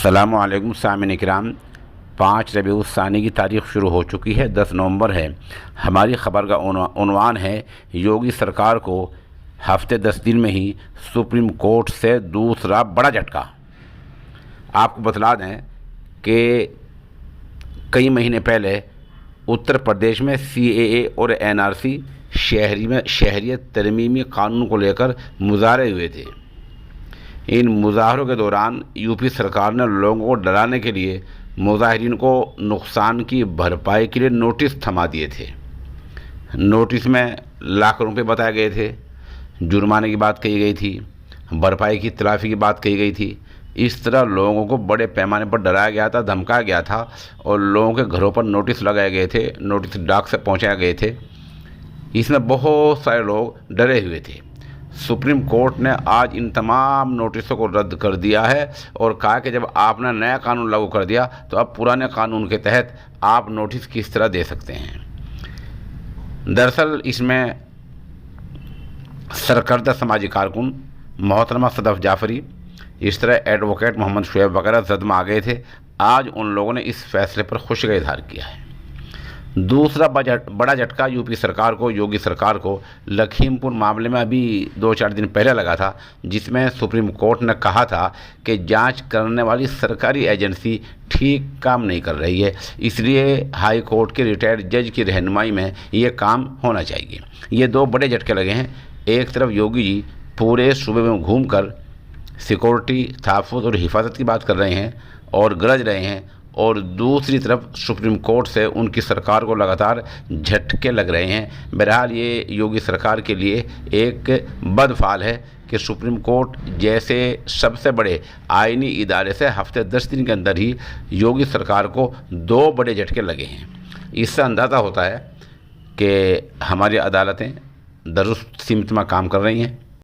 अस्सलामुअलैकुम सामिन इकराम। 5 रबीउल सानी की तारीख़ शुरू हो चुकी है, 10 नवंबर है। हमारी ख़बर का उन्वान है योगी सरकार को हफ्ते 10 दिन में ही सुप्रीम कोर्ट से दूसरा बड़ा झटका। आपको बतला दें कि कई महीने पहले उत्तर प्रदेश में CAA और NRC शहरियत तरमीमी कानून को लेकर मुजाहरे हुए थे। इन मुजाहरों के दौरान यूपी सरकार ने लोगों को डराने के लिए मुजाहिरीन को नुकसान की भरपाई के लिए नोटिस थमा दिए थे। नोटिस में लाख रुपए बताए गए थे, जुर्माने की बात कही गई थी, भरपाई की तलाफ़ी की बात कही गई थी। इस तरह लोगों को बड़े पैमाने पर डराया गया था, धमकाया गया था और लोगों के घरों पर नोटिस लगाए गए थे, नोटिस डाक से पहुँचाए गए थे। इसमें बहुत सारे लोग डरे हुए थे। सुप्रीम कोर्ट ने आज इन तमाम नोटिसों को रद्द कर दिया है और कहा कि जब आपने नया कानून लागू कर दिया तो अब पुराने कानून के तहत आप नोटिस किस तरह दे सकते हैं। दरअसल इसमें सरकर्दा समाजी कारकुन मोहतरमा सदफ जाफरी, इस तरह एडवोकेट मोहम्मद शुएब वगैरह जद में आ गए थे। आज उन लोगों ने इस फैसले पर खुशी का इजहार किया है। दूसरा बड़ा झटका यूपी सरकार को, योगी सरकार को लखीमपुर मामले में अभी 2-4 दिन पहले लगा था, जिसमें सुप्रीम कोर्ट ने कहा था कि जांच करने वाली सरकारी एजेंसी ठीक काम नहीं कर रही है, इसलिए हाई कोर्ट के रिटायर्ड जज की रहनुमाई में ये काम होना चाहिए। ये 2 बड़े झटके लगे हैं। एक तरफ योगी जी पूरे सूबे में घूमकर सिक्योरिटी, तहफ़्फ़ुज़ और हिफाजत की बात कर रहे हैं और गरज रहे हैं, और दूसरी तरफ सुप्रीम कोर्ट से उनकी सरकार को लगातार झटके लग रहे हैं। बहरहाल ये योगी सरकार के लिए एक बदफाल है कि सुप्रीम कोर्ट जैसे सबसे बड़े आईनी इदारे से हफ्ते 10 दिन के अंदर ही योगी सरकार को 2 बड़े झटके लगे हैं। इससे अंदाज़ा होता है कि हमारी अदालतें दुरुस्त सिमत में काम कर रही हैं।